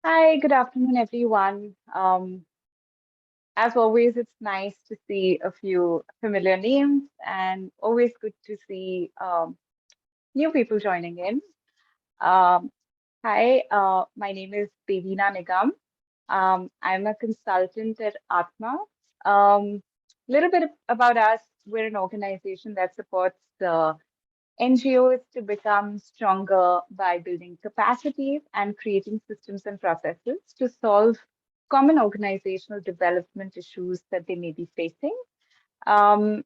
Hi, good afternoon, everyone. As always, it's nice to see a few familiar names and always good to see new people joining in. Um, Hi, my name is Devina Nigam. I'm a consultant at Atma. Little bit about us, we're an organization that supports NGOs to become stronger by building capacity and creating systems and processes to solve common organizational development issues that they may be facing. Um,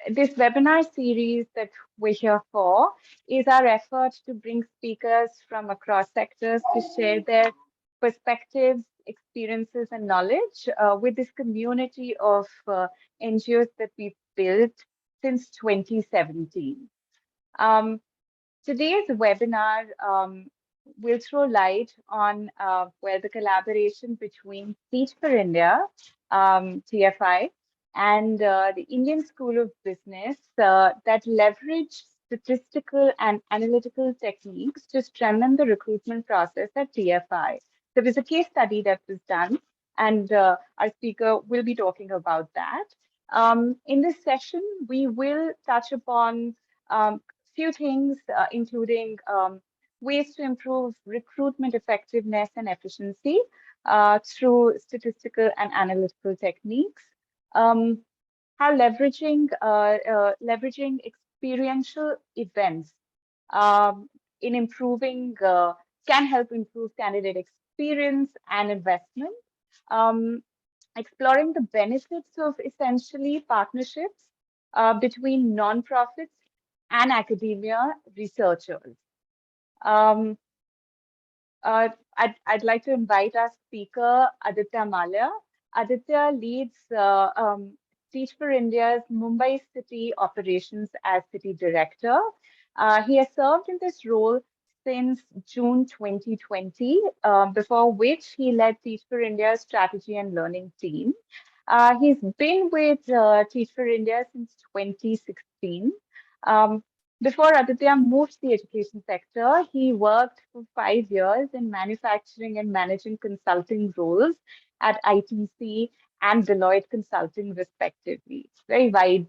this webinar series that we're here for is our effort to bring speakers from across sectors to share their perspectives, experiences, and knowledge with this community of NGOs that we've built since 2017. Um, Today's webinar will throw light on the collaboration between Teach for India, TFI, and the Indian School of Business that leverage statistical and analytical techniques to strengthen the recruitment process at TFI. There was a case study that was done, and our speaker will be talking about that. In this session, we will touch upon few things, including ways to improve recruitment effectiveness and efficiency through statistical and analytical techniques. Um, how leveraging experiential events um, in improving can help improve candidate experience and investment. Um, Exploring the benefits of essentially partnerships between nonprofits and academia researchers. Um, I'd like to invite our speaker, Aditya Malia. Aditya leads Teach for India's Mumbai City operations as city director. He has served in this role since June 2020, before which he led Teach for India's strategy and learning team. He's been with Teach for India since 2016. Um, Before Aditya moved to the education sector, he worked for 5 years in manufacturing and managing consulting roles at ITC and Deloitte Consulting, respectively. Very wide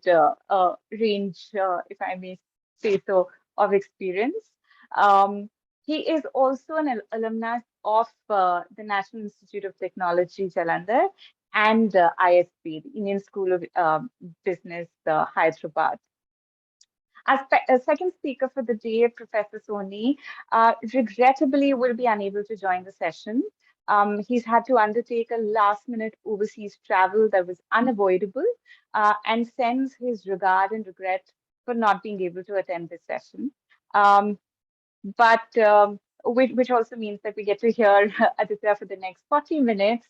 range, if I may say so, of experience. Um, he is also an alumnus of the National Institute of Technology, Jalandhar, and ISB, the Indian School of Business, Hyderabad. Our second speaker for the day, Professor Soni, regrettably will be unable to join the session. He's had to undertake a last-minute overseas travel that was unavoidable and sends his regard and regret for not being able to attend this session. But which also means that we get to hear Aditya for the next 40 minutes.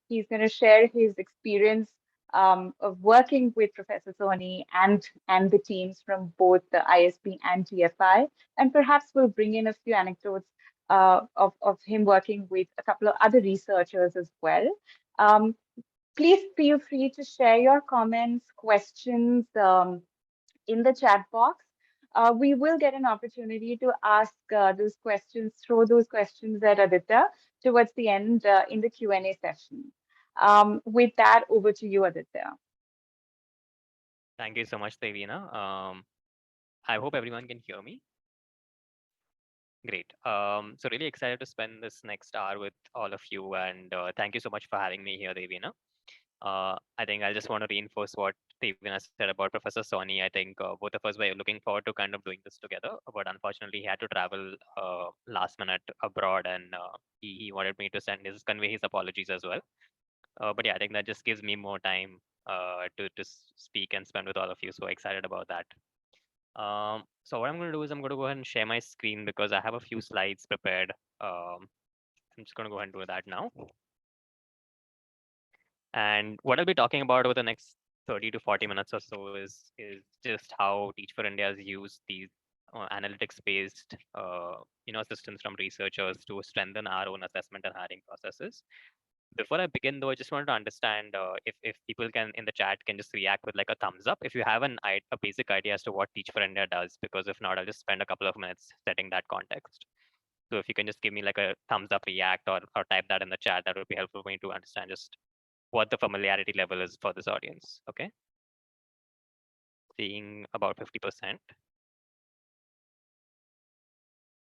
He's going to share his experience of working with Professor Soni and the teams from both the ISB and TFI, and perhaps we'll bring in a few anecdotes of him working with a couple of other researchers as well. Um, Please feel free to share your comments, questions in the chat box. We will get an opportunity to ask those questions, throw those questions at Aditya towards the end in the Q&A session. With that, over to you, Aditya. Thank you so much, Devina. I hope everyone can hear me. Great. So really excited to spend this next hour with all of you, and thank you so much for having me here, Devina. I think I just want to reinforce what Devina said about Professor Soni. I think both of us were looking forward to kind of doing this together, but unfortunately he had to travel last minute abroad, and he wanted me to convey his apologies as well. But yeah, I think that just gives me more time to speak and spend with all of you. So excited about that. So what I'm going to do is I'm going to go ahead and share my screen because I have a few slides prepared. I'm just going to go ahead and do that now. And what I'll be talking about over the next 30 to 40 minutes or so is just how Teach for India has used these analytics-based systems from researchers to strengthen our own assessment and hiring processes. Before I begin, though, I just wanted to understand if people can in the chat can just react with like a thumbs up if you have a basic idea as to what Teach for India does, because if not, I'll just spend a couple of minutes setting that context. So if you can just give me like a thumbs up react or type that in the chat, that would be helpful for me to understand just what the familiarity level is for this audience. Okay. Seeing about 50%.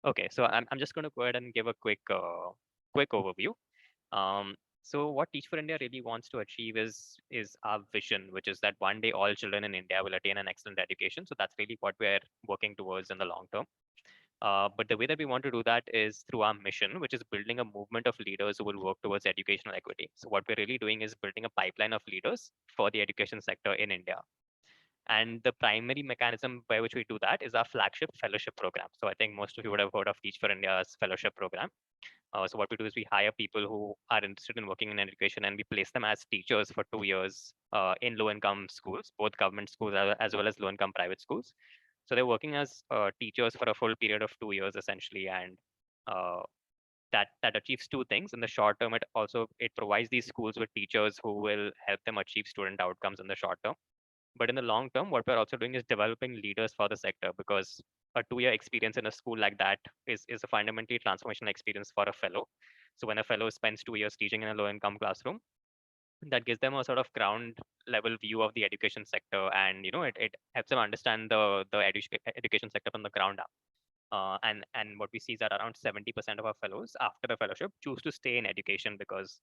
Okay, so I'm just going to go ahead and give a quick overview. So what Teach for India really wants to achieve is our vision, which is that one day all children in India will attain an excellent education. So that's really what we're working towards in the long term. But the way that we want to do that is through our mission, which is building a movement of leaders who will work towards educational equity. So what we're really doing is building a pipeline of leaders for the education sector in India. And the primary mechanism by which we do that is our flagship fellowship program. So I think most of you would have heard of Teach for India's fellowship program. So what we do is we hire people who are interested in working in education, and we place them as teachers for 2 years in low-income schools, both government schools as well as low-income private schools. So they're working as teachers for a full period of 2 years essentially, and uh, that achieves two things. In the short term, it provides these schools with teachers who will help them achieve student outcomes in the short term. But in the long term, what we're also doing is developing leaders for the sector, because a 2 year experience in a school like that is a fundamentally transformational experience for a fellow. So when a fellow spends 2 years teaching in a low income classroom, that gives them a sort of ground level view of the education sector, and it helps them understand the education sector from the ground up. And what we see is that around 70% of our fellows after the fellowship choose to stay in education because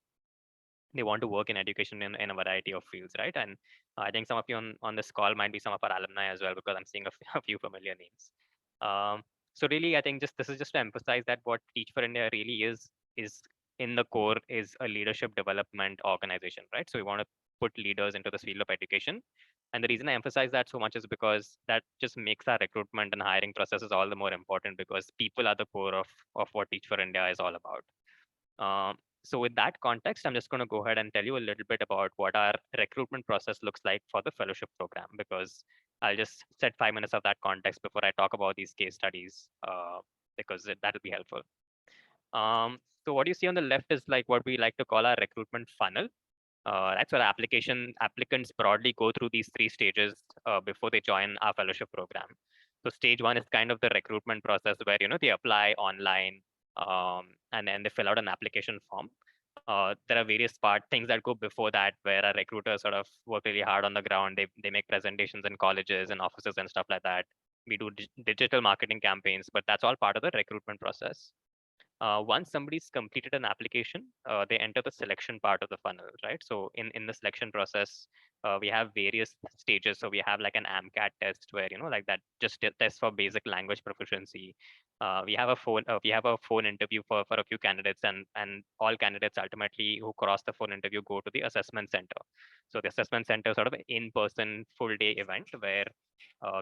they want to work in education in a variety of fields, right? And I think some of you on this call might be some of our alumni as well, because I'm seeing a few familiar names. So really, I think this is just to emphasize that what Teach for India really is in the core is a leadership development organization, right? So we want to put leaders into this field of education. And the reason I emphasize that so much is because that just makes our recruitment and hiring processes all the more important, because people are the core of what Teach for India is all about. So with that context, I'm just going to go ahead and tell you a little bit about what our recruitment process looks like for the fellowship program, because I'll just set 5 minutes of that context before I talk about these case studies, because that'll be helpful. So what you see on the left is like what we like to call our recruitment funnel. That's where applicants broadly go through these 3 stages before they join our fellowship program. So stage one is kind of the recruitment process where they apply online, and then they fill out an application form. There are various things that go before that, where our recruiters sort of work really hard on the ground. They make presentations in colleges and offices and stuff like that. We do digital marketing campaigns, but that's all part of the recruitment process. Once somebody's completed an application, they enter the selection part of the funnel, right? So in the selection process, we have various stages. So we have like an AMCAT test where, like that just test for basic language proficiency. We have a phone interview for a few candidates, and all candidates ultimately who cross the phone interview go to the assessment center. So the assessment center is sort of an in-person full day event where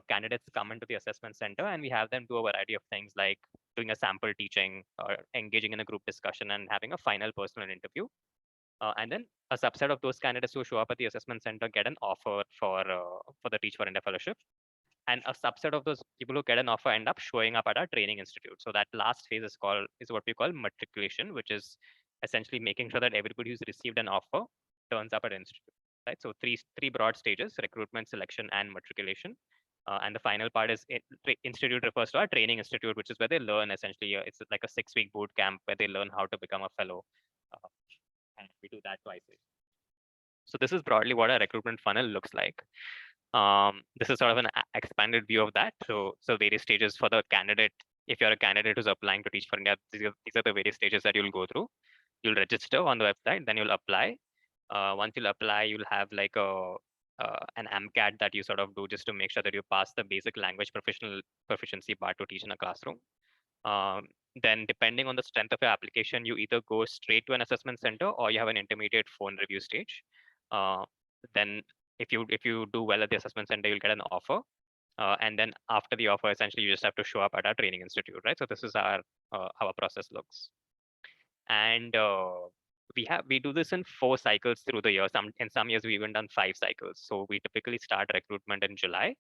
candidates come into the assessment center, and we have them do a variety of things like doing a sample teaching or engaging in a group discussion and having a final personal interview. And then a subset of those candidates who show up at the assessment center get an offer for the Teach for India fellowship. And a subset of those people who get an offer end up showing up at our training institute. So that last phase is what we call matriculation, which is essentially making sure that everybody who's received an offer turns up at institute. Right. So three broad stages: recruitment, selection, and matriculation. And the final part is institute refers to our training institute, which is where they learn essentially. It's like a 6-week boot camp where they learn how to become a fellow. Uh, and we do that twice a year. So this is broadly what our recruitment funnel looks like. This is sort of an expanded view of that. So various stages for the candidate. If you're a candidate who's applying to Teach for India, these are the various stages that you'll go through. You'll register on the website, then you'll apply. Once you'll apply, you'll have like an AMCAT that you sort of do just to make sure that you pass the basic language proficiency part to teach in a classroom. Then depending on the strength of your application, you either go straight to an assessment center or you have an intermediate phone review stage. Then if you do well at the assessment center, you'll get an offer. And then after the offer, essentially you just have to show up at our training institute, right? So this is how our process looks. And we do this in 4 cycles through the year. In some years we even done 5 cycles. So we typically start recruitment in July.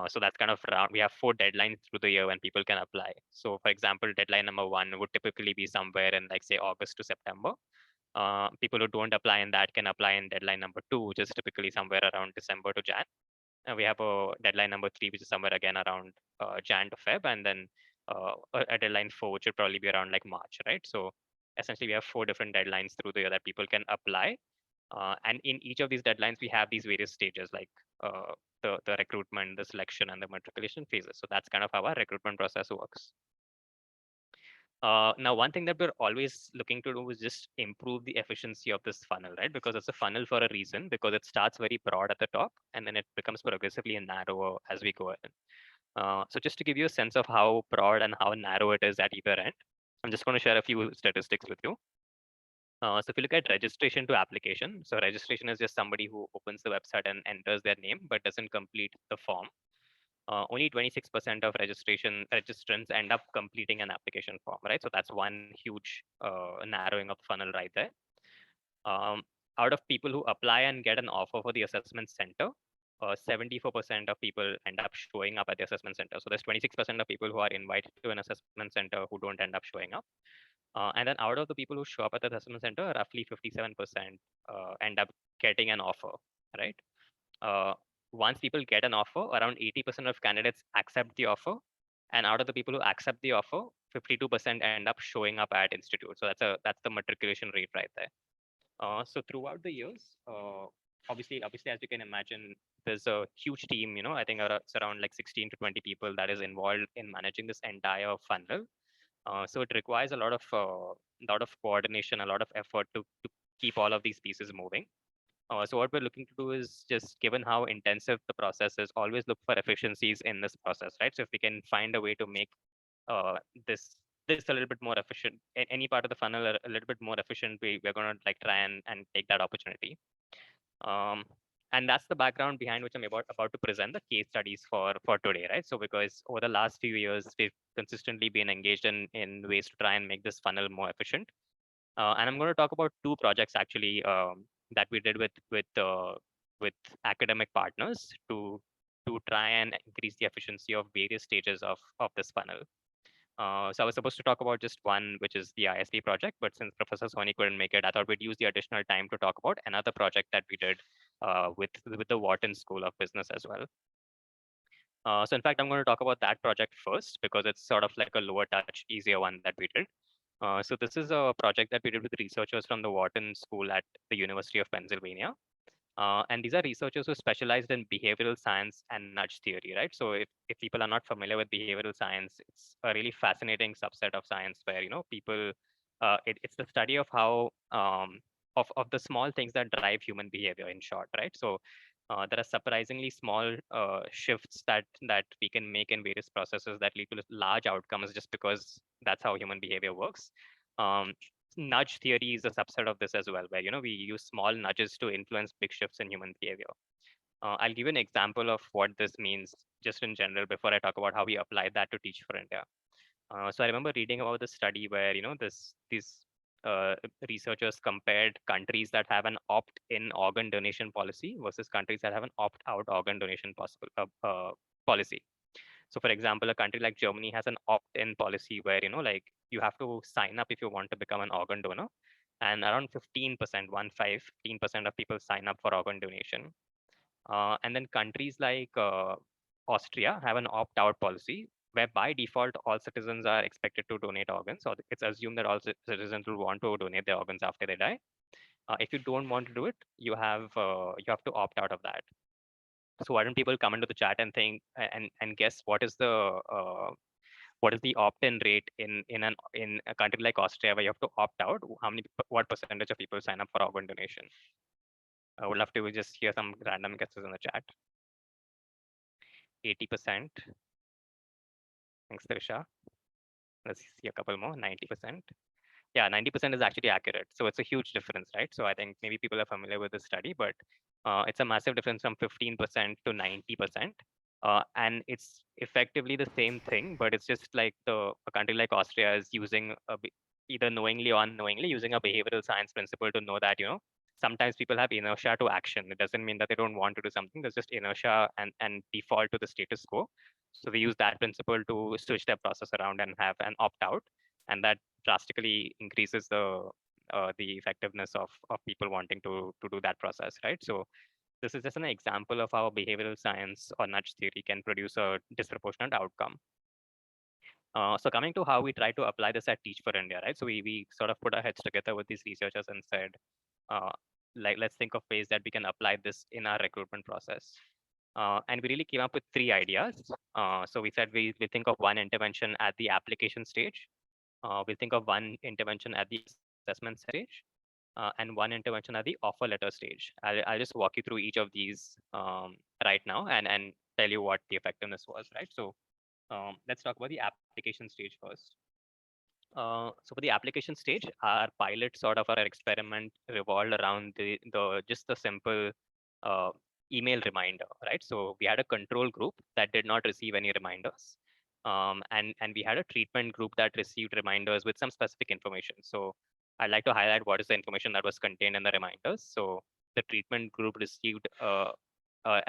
So that's kind of around, we have 4 deadlines through the year when people can apply. So for example, deadline number 1 would typically be somewhere in like say August to September. People who don't apply in that can apply in deadline number 2, which is typically somewhere around December to Jan. And we have a deadline number 3, which is somewhere again around Jan to Feb. And then a deadline for, which would probably be around like March, right? So essentially, we have 4 different deadlines through the year that people can apply. And in each of these deadlines, we have these various stages like the recruitment, the selection, and the matriculation phases. So that's kind of how our recruitment process works. Now, one thing that we're always looking to do is just improve the efficiency of this funnel, right? Because it's a funnel for a reason, because it starts very broad at the top and then it becomes progressively narrower as we go in. So just to give you a sense of how broad and how narrow it is at either end, I'm just going to share a few statistics with you. So if you look at registration to application, so registration is just somebody who opens the website and enters their name but doesn't complete the form. Only 26% of registrants end up completing an application form, right? So that's one huge narrowing of the funnel right there. Um, Out of people who apply and get an offer for the assessment center, 74% of people end up showing up at the assessment center. So there's 26% of people who are invited to an assessment center who don't end up showing up. And then out of the people who show up at the assessment center, roughly 57% end up getting an offer, right? Uh, Once people get an offer, around 80% of candidates accept the offer. And out of the people who accept the offer, 52% end up showing up at institute. So that's the matriculation rate right there. So throughout the years, obviously, as you can imagine, there's a huge team. I think it's around like 16 to 20 people that is involved in managing this entire funnel. So it requires a lot of coordination, a lot of effort to keep all of these pieces moving. So what we're looking to do is, just given how intensive the process is, always look for efficiencies in this process, right? So if we can find a way to make uh, this this a little bit more efficient, any part of the funnel a little bit more efficient, we're going to like try and take that opportunity. Um, and that's the background behind which I'm about to present the case studies for today, right? So because over the last few years, we've consistently been engaged in ways to try and make this funnel more efficient. And I'm going to talk about 2 projects actually that we did with academic partners to try and increase the efficiency of various stages of this funnel. So I was supposed to talk about just one, which is the ISP project, but since Professor Soni couldn't make it, I thought we'd use the additional time to talk about another project that we did with the Wharton School of Business as well. So in fact, I'm going to talk about that project first because it's sort of like a lower touch, easier one that we did. So this is a project that we did with researchers from the Wharton School at the University of Pennsylvania. And these are researchers who specialized in behavioral science and nudge theory, right? So if people are not familiar with behavioral science, it's a really fascinating subset of science where, people, it's the study of how, of the small things that drive human behavior in short, right? So there are surprisingly small shifts that we can make in various processes that lead to large outcomes just because that's how human behavior works. Um, Nudge theory is a subset of this as well, where we use small nudges to influence big shifts in human behavior. I'll give you an example of what this means just in general before I talk about how we applied that to Teach for India. So I remember reading about the study where these uh, researchers compared countries that have an opt-in organ donation policy versus countries that have an opt-out organ donation policy. So for example, a country like Germany has an opt-in policy where, like you have to sign up if you want to become an organ donor. And around 15%, 15% of people sign up for organ donation. And then countries like Austria have an opt-out policy where by default, all citizens are expected to donate organs. So it's assumed that all citizens will want to donate their organs after they die. If you don't want to do it, you have to opt out of that. So why don't people come into the chat and think and guess what is the opt-in rate in a country like Austria where you have to opt out? What percentage of people sign up for organ donation? I would love to just hear some random guesses in the chat. 80%. Thanks, Trisha. Let's see a couple more. 90%. Yeah, 90% is actually accurate. So it's a huge difference, right? So I think maybe people are familiar with this study, but it's a massive difference from 15% to 90%. And it's effectively the same thing, but it's just like a country like Austria is using either knowingly or unknowingly using a behavioral science principle to know that, sometimes people have inertia to action. It doesn't mean that they don't want to do something. There's just inertia and default to the status quo. So they use that principle to switch their process around and have an opt out. And that drastically increases the effectiveness of people wanting to do that process, right? So this is just an example of how behavioral science or nudge theory can produce a disproportionate outcome. So coming to how we try to apply this at Teach for India, right? So we sort of put our heads together with these researchers and said, uh, like, let's think of ways that we can apply this in our recruitment process. And we really came up with three ideas. So we said we think of one intervention at the application stage. We'll think of one intervention at the assessment stage, and one intervention at the offer letter stage. I'll just walk you through each of these right now and tell you what the effectiveness was, right? So let's talk about the application stage first. So for the application stage, our pilot sort of our experiment revolved around the just the simple uh, email reminder, right? So we had a control group that did not receive any reminders, and we had a treatment group that received reminders with some specific information. So I'd like to highlight what is the information that was contained in the reminders. So the treatment group received a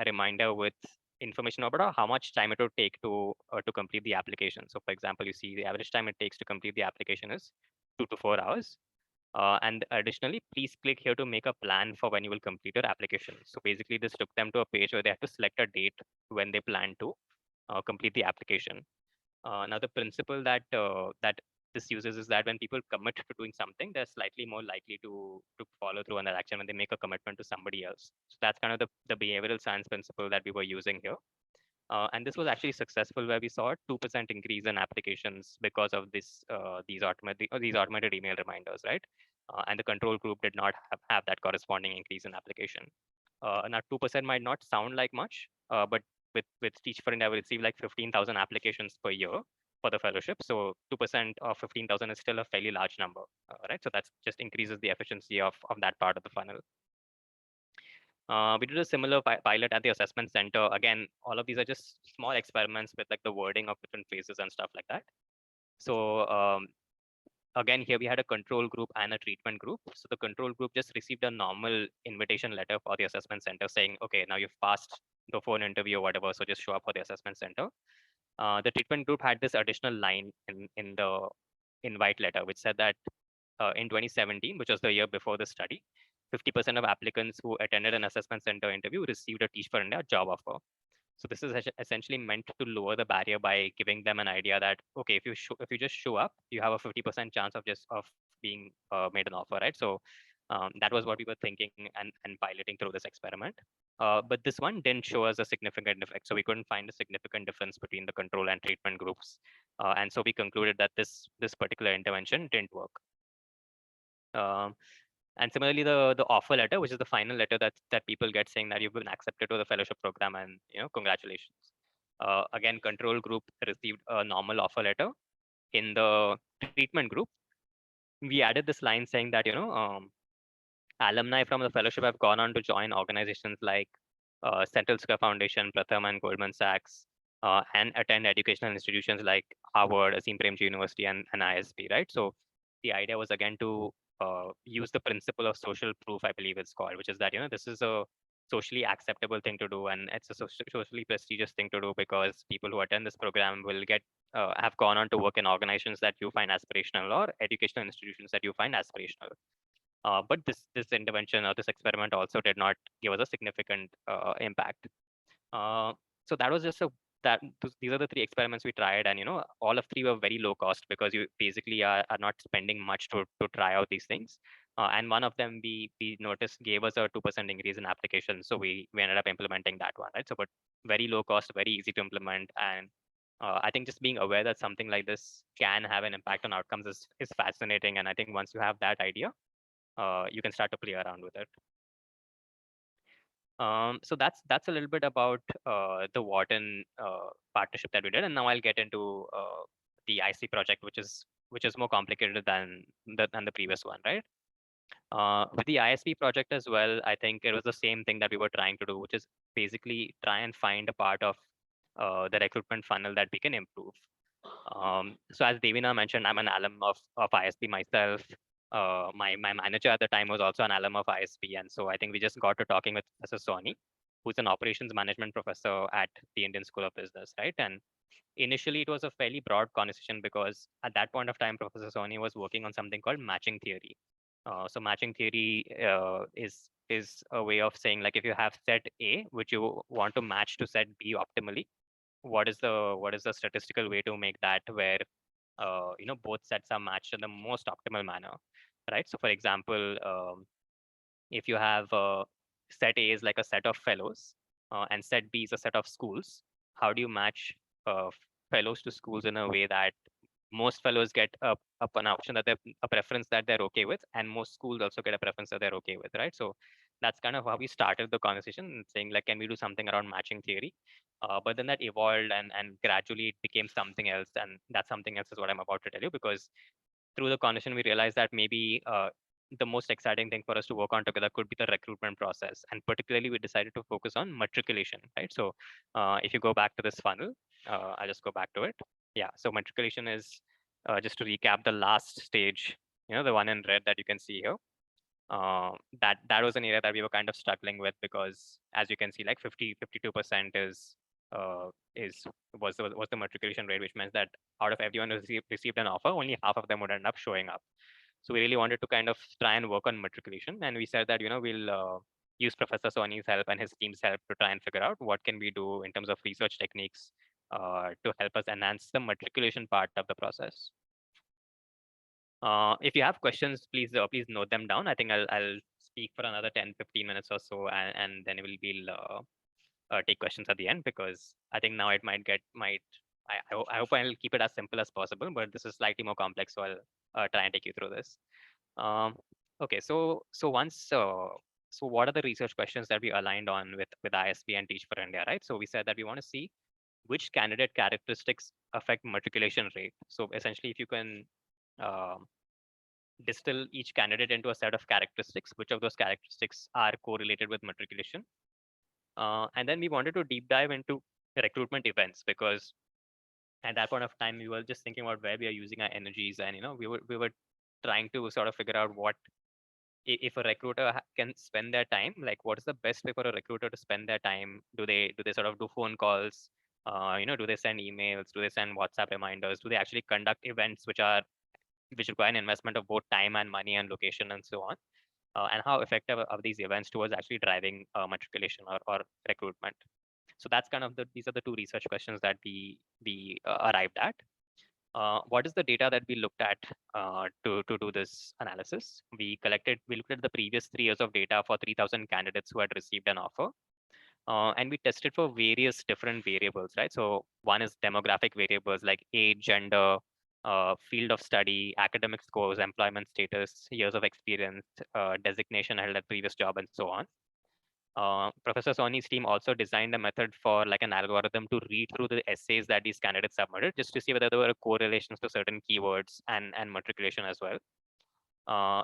reminder with information about how much time it would take to complete the application. So, for example, you see the average time it takes to complete the application is 2 to 4 hours. And additionally, please click here to make a plan for when you will complete your application. So basically, this took them to a page where they have to select a date when they plan to complete the application. Now, the principle that this uses is that when people commit to doing something, they're slightly more likely to follow through on that action when they make a commitment to somebody else. So that's kind of the behavioral science principle that we were using here. And this was actually successful, where we saw a 2% increase in applications because of these automated email reminders, right? And the control group did not have that corresponding increase in application. Now, 2% might not sound like much, but with Teach for India, we receive like 15,000 applications per year for the fellowship. So 2% of 15,000 is still a fairly large number, right? So that's just increases the efficiency of that part of the funnel. We did a similar pilot at the assessment center. Again, all of these are just small experiments with like the wording of different phrases and stuff like that. So again, here we had a control group and a treatment group. So the control group just received a normal invitation letter for the assessment center saying, okay, now you've passed the phone interview or whatever, so just show up for the assessment center. The treatment group had this additional line in the invite letter, which said that in 2017, which was the year before the study, 50% of applicants who attended an assessment center interview received a Teach for India job offer. So this is essentially meant to lower the barrier by giving them an idea that, okay, if you just show up, you have a 50% chance of being made an offer, right? So that was what we were thinking and piloting through this experiment. But this one didn't show us a significant effect, so we couldn't find a significant difference between the control and treatment groups, and so we concluded that this particular intervention didn't work. Um, and similarly, the offer letter, which is the final letter that people get saying that you've been accepted to the fellowship program and congratulations. Again, control group received a normal offer letter. In the treatment group, we added this line saying that alumni from the fellowship have gone on to join organizations like Central Square Foundation, Pratham, and Goldman Sachs, and attend educational institutions like Harvard, Asim Premji University, and ISB, right? So the idea was again to use the principle of social proof, I believe it's called, which is that this is a socially acceptable thing to do, and it's a socially prestigious thing to do because people who attend this program will get have gone on to work in organizations that you find aspirational or educational institutions that you find aspirational. But this intervention or this experiment also did not give us a significant impact. Uh, so that was just these are the three experiments we tried, and all of three were very low cost because you basically are not spending much to try out these things. And one of them we noticed gave us a 2% increase in applications, so we ended up implementing that one, right? So, but very low cost, very easy to implement, and I think just being aware that something like this can have an impact on outcomes is fascinating. And I think once you have that idea, you can start to play around with it. So that's a little bit about the Wharton partnership that we did, and now I'll get into the IC project, which is more complicated than the previous one, right? With the ISP project as well, I think it was the same thing that we were trying to do, which is basically try and find a part of the recruitment funnel that we can improve. So as Devina mentioned, I'm an alum of ISP myself. My manager at the time was also an alum of ISP, and so I think we just got to talking with Professor Soni, who's an operations management professor at the Indian School of Business, right? And initially, it was a fairly broad conversation because at that point of time, Professor Soni was working on something called matching theory. So matching theory is a way of saying, like, if you have set A, which you want to match to set B optimally, what is the statistical way to make that where both sets are matched in the most optimal manner, right? So for example, if you have set A is like a set of fellows, and set B is a set of schools, how do you match uh, fellows to schools in a way that most fellows get an option that they're a preference that they're okay with, and most schools also get a preference that they're okay with, right? So that's kind of how we started the conversation, saying like, can we do something around matching theory? But then that evolved, and gradually it became something else, and that something else is what I'm about to tell you, because through the conversation, we realized that maybe the most exciting thing for us to work on together could be the recruitment process. And particularly, we decided to focus on matriculation, right? So if you go back to this funnel, I'll just go back to it. Yeah, so matriculation is, just to recap, the last stage, the one in red that you can see here. That was an area that we were kind of struggling with, because as you can see, like 52% is was the matriculation rate, which means that out of everyone who received an offer, only half of them would end up showing up. So we really wanted to kind of try and work on matriculation, and we said that we'll use Professor Sony's help and his team's help to try and figure out what can we do in terms of research techniques to help us enhance the matriculation part of the process. If you have questions, please note them down. I think I'll speak for another 10-15 minutes or so, and then we'll take questions at the end, because I think now it might I hope I'll keep it as simple as possible, but this is slightly more complex, so I'll try and take you through this. Um, okay, so what are the research questions that we aligned on with ISB and Teach for India, right? So we said that we want to see which candidate characteristics affect matriculation rate. So essentially, if you can um, distill each candidate into a set of characteristics, which of those characteristics are correlated with matriculation. And then we wanted to deep dive into recruitment events, because at that point of time we were just thinking about where we are using our energies, and we were trying to sort of figure out what, if a recruiter can spend their time, like what is the best way for a recruiter to spend their time. Do they sort of do phone calls, do they send emails, do they send WhatsApp reminders, do they actually conduct events which require an investment of both time and money and location and so on, and how effective are these events towards actually driving matriculation or recruitment. So that's kind of these are the two research questions that we arrived at. What is the data that we looked at to do this analysis? We looked at the previous 3 years of data for 3,000 candidates who had received an offer, and we tested for various different variables, right? So one is demographic variables like age, gender, field of study, academic scores, employment status, years of experience, designation held at previous job, and so on. Professor Sony's team also designed a method for like an algorithm to read through the essays that these candidates submitted, just to see whether there were correlations to certain keywords and matriculation as well. Uh,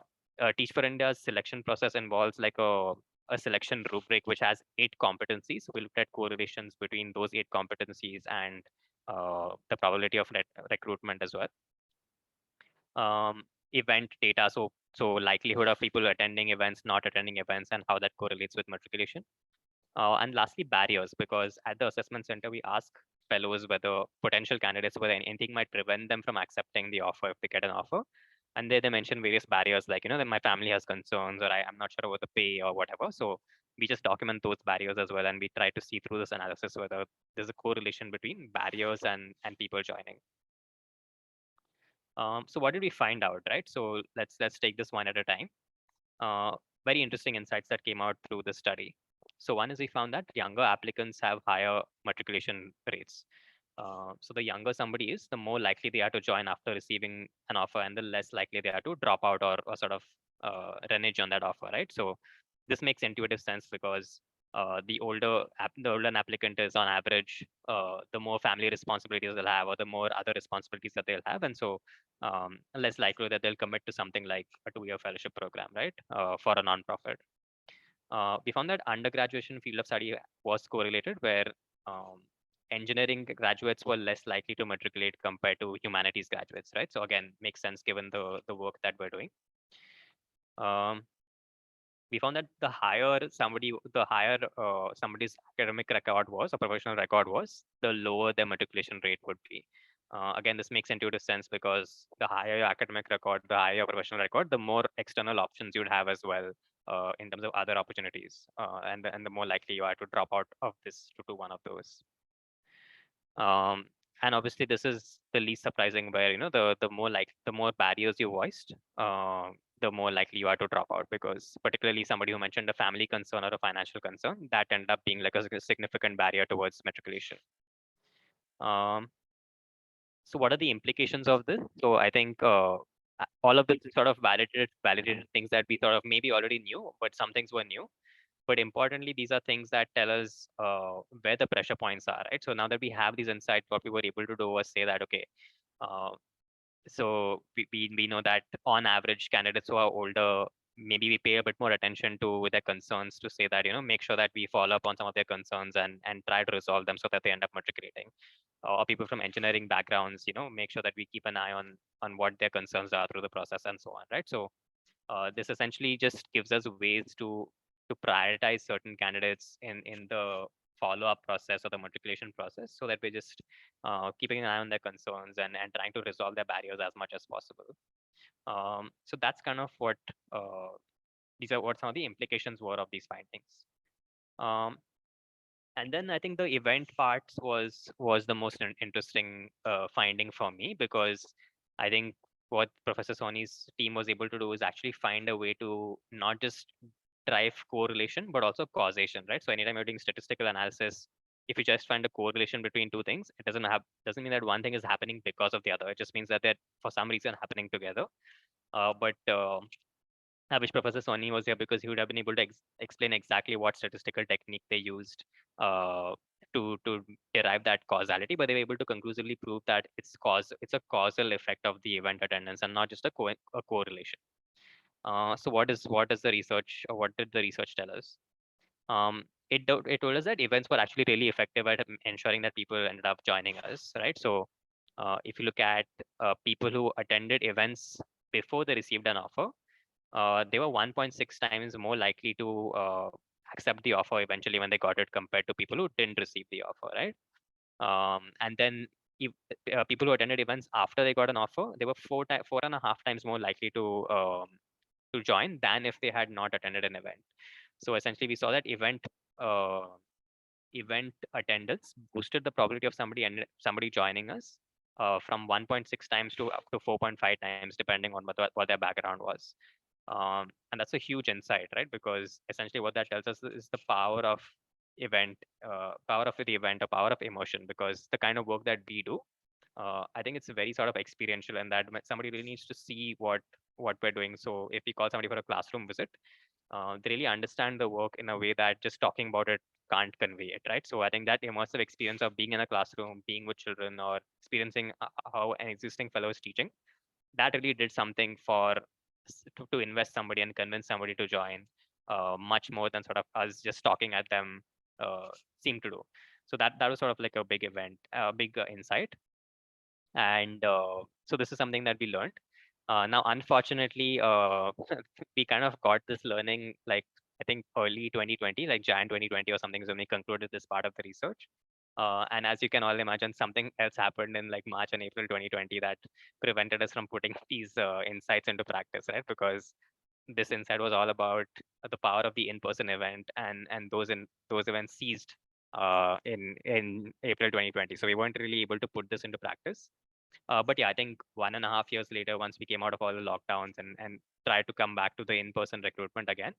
Teach for India's selection process involves like a selection rubric which has 8 competencies. We looked at correlations between those 8 competencies and the probability of recruitment as well. Event data, so likelihood of people attending events, not attending events, and how that correlates with matriculation. And lastly, barriers, because at the assessment center, we ask fellows whether potential candidates, whether anything might prevent them from accepting the offer if they get an offer. And they mention various barriers, like, that my family has concerns, or I'm not sure about the pay or whatever. So we just document those barriers as well. And we try to see through this analysis whether there's a correlation between barriers and people joining. So what did we find out, right? So let's take this one at a time. Very interesting insights that came out through the study. So one is we found that younger applicants have higher matriculation rates. So the younger somebody is, the more likely they are to join after receiving an offer, and the less likely they are to drop out or sort of renege on that offer, right? So this makes intuitive sense, because the older an applicant is, on average, the more family responsibilities they'll have, or the more other responsibilities that they'll have, and so less likely that they'll commit to something like a 2-year fellowship program, right, for a nonprofit. We found that undergraduation field of study was correlated, where um, engineering graduates were less likely to matriculate compared to humanities graduates, right? So again, makes sense given the work that we're doing. Um, we found that the higher somebody's academic record was, or professional record was, the lower their matriculation rate would be. Again, this makes intuitive sense, because the higher your academic record, the higher your professional record, the more external options you'd have as well, in terms of other opportunities, and the more likely you are to drop out of this to one of those. Um, And obviously this is the least surprising, where the more barriers you voiced, the more likely you are to drop out, because particularly somebody who mentioned a family concern or a financial concern, that end up being like a significant barrier towards matriculation. um, so what are the implications of this? So I think all of this is sort of validated things that we sort of maybe already knew, but some things were new. But importantly, these are things that tell us where the pressure points are, right? So now that we have these insights, what we were able to do was say that, okay, uh, so we know that on average, candidates who are older, maybe we pay a bit more attention to their concerns, to say that, make sure that we follow up on some of their concerns and try to resolve them so that they end up matriculating. Or people from engineering backgrounds, make sure that we keep an eye on what their concerns are through the process and so on, right? So this essentially just gives us ways to prioritize certain candidates in the follow-up process or the matriculation process, so that we're just keeping an eye on their concerns and trying to resolve their barriers as much as possible. So that's kind of what these are what some of the implications were of these findings. Um, and then I think the event parts was the most interesting finding for me, because I think what Professor Sony's team was able to do is actually find a way to not just drive correlation but also causation, right? So anytime you're doing statistical analysis, if you just find a correlation between two things, it doesn't mean that one thing is happening because of the other. It just means that they're for some reason happening together. But I wish Professor Sony was here, because he would have been able to explain exactly what statistical technique they used uh, to derive that causality. But they were able to conclusively prove that it's a causal effect of the event attendance and not just a correlation. So what is the research, or what did the research tell us? It told us that events were actually really effective at ensuring that people ended up joining us, right? So if you look at people who attended events before they received an offer, they were 1.6 times more likely to accept the offer eventually when they got it, compared to people who didn't receive the offer, right? And then if, people who attended events after they got an offer, they were 4.5 times more likely to join than if they had not attended an event. So essentially, we saw that uh, event attendance boosted the probability of somebody joining us from 1.6 times to up to 4.5 times, depending on what their background was. And that's a huge insight, right? Because essentially what that tells us is the power of power of the event, or power of emotion. Because the kind of work that we do, I think it's very sort of experiential, and that somebody really needs to see what we're doing. So if we call somebody for a classroom visit, they really understand the work in a way that just talking about it can't convey it, right? So I think that immersive experience of being in a classroom, being with children, or experiencing how an existing fellow is teaching, that really did something for to invest somebody and convince somebody to join, much more than sort of us just talking at them uh, seem to do. So that was sort of like a big event, a big insight. And so this is something that we learned. Now, unfortunately, we kind of got this learning, like, I think early 2020, like Jan 2020 or something, is when we concluded this part of the research. And as you can all imagine, something else happened in like March and April 2020 that prevented us from putting these insights into practice, right? Because this insight was all about the power of the in-person event, and those events ceased in April 2020. So we weren't really able to put this into practice. But yeah, I think 1.5 years later, once we came out of all the lockdowns and tried to come back to the in-person recruitment again,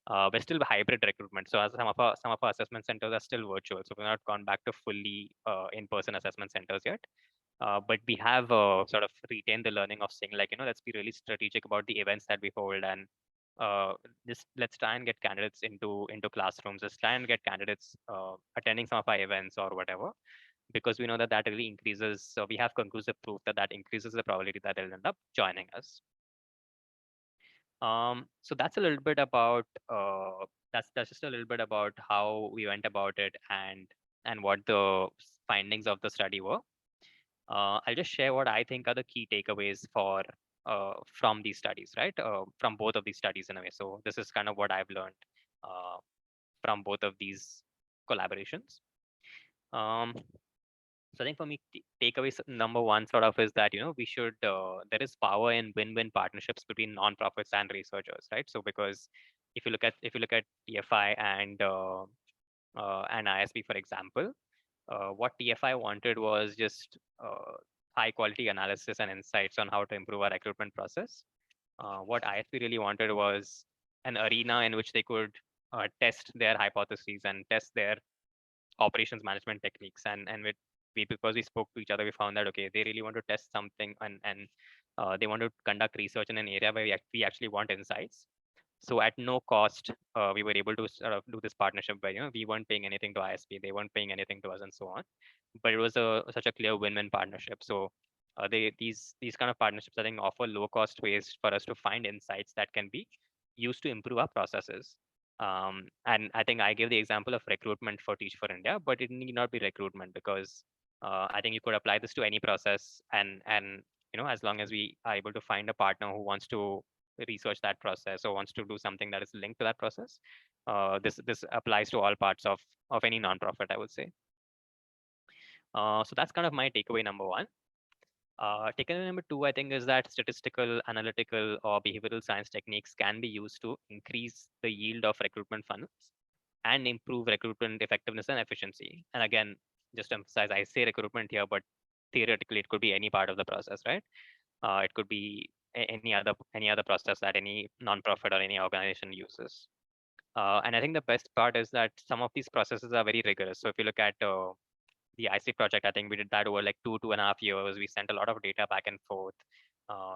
we're still hybrid recruitment. So as some of our assessment centers are still virtual. So we've not gone back to fully in-person assessment centers yet. But we have sort of retained the learning of saying, like, let's be really strategic about the events that we hold, and uh, just let's try and get candidates into classrooms. Let's try and get candidates attending some of our events or whatever, because we know that that really increases. So we have conclusive proof that that increases the probability that they'll end up joining us. So that's a little bit about that's just a little bit about how we went about it, and what the findings of the study were. I'll just share what I think are the key takeaways from these studies, right? From both of these studies in a way. So this is kind of what I've learned uh, from both of these collaborations. Um, So I think for me, takeaway number one sort of is that, we should there is power in win-win partnerships between nonprofits and researchers, right? So because if you look at TFI and ISB, for example, what TFI wanted was just high quality analysis and insights on how to improve our recruitment process. What ISP really wanted was an arena in which they could test their hypotheses and test their operations management techniques. And because we spoke to each other, we found that okay, they really want to test something, and they want to conduct research in an area where we actually want insights. So at no cost, we were able to sort of do this partnership where we weren't paying anything to ISP, they weren't paying anything to us, and so on. But it was such a clear win-win partnership. So these kind of partnerships, I think, offer low-cost ways for us to find insights that can be used to improve our processes. And I think I gave the example of recruitment for Teach for India, but it need not be recruitment, because I think you could apply this to any process, and as long as we are able to find a partner who wants to research that process or wants to do something that is linked to that process, this applies to all parts of any nonprofit, I would say. So that's kind of my takeaway number one. Takeaway number two, I think, is that statistical, analytical, or behavioral science techniques can be used to increase the yield of recruitment funnels and improve recruitment effectiveness and efficiency. And again, just to emphasize, I say recruitment here, but theoretically, it could be any part of the process, right? It could be any other process that any nonprofit or any organization uses. And I think the best part is that some of these processes are very rigorous. So if you look at the IC project, I think we did that over like 2.5 years. We sent a lot of data back and forth.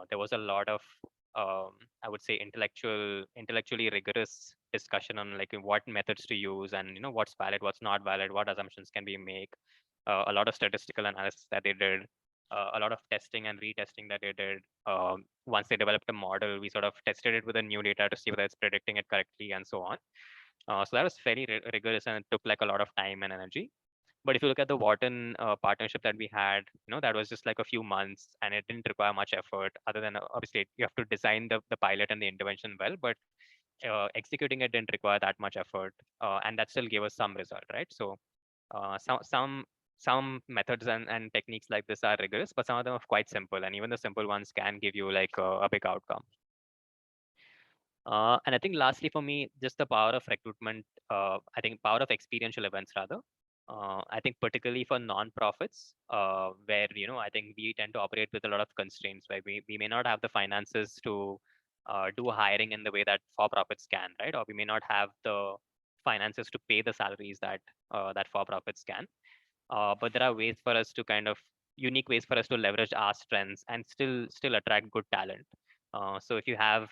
There was a lot of, I would say, intellectually rigorous discussion on like what methods to use, and what's valid, what's not valid, what assumptions can we make. A lot of statistical analysis that they did, a lot of testing and retesting that they did. Once they developed a model, we sort of tested it with the new data to see whether it's predicting it correctly, and so on. So that was very rigorous, and it took like a lot of time and energy. But if you look at the Wharton partnership that we had, that was just like a few months, and it didn't require much effort other than obviously you have to design the pilot and the intervention well, but executing it didn't require that much effort, and that still gave us some result, right? So some methods and techniques like this are rigorous, but some of them are quite simple, and even the simple ones can give you like a big outcome. And I think lastly for me, just the power of recruitment, I think power of experiential events rather. I think particularly for nonprofits, where I think we tend to operate with a lot of constraints, where we may not have the finances to do hiring in the way that for-profits can, right? Or we may not have the finances to pay the salaries that for-profits can. But there are ways for us to unique ways for us to leverage our strengths and still attract good talent. So if you have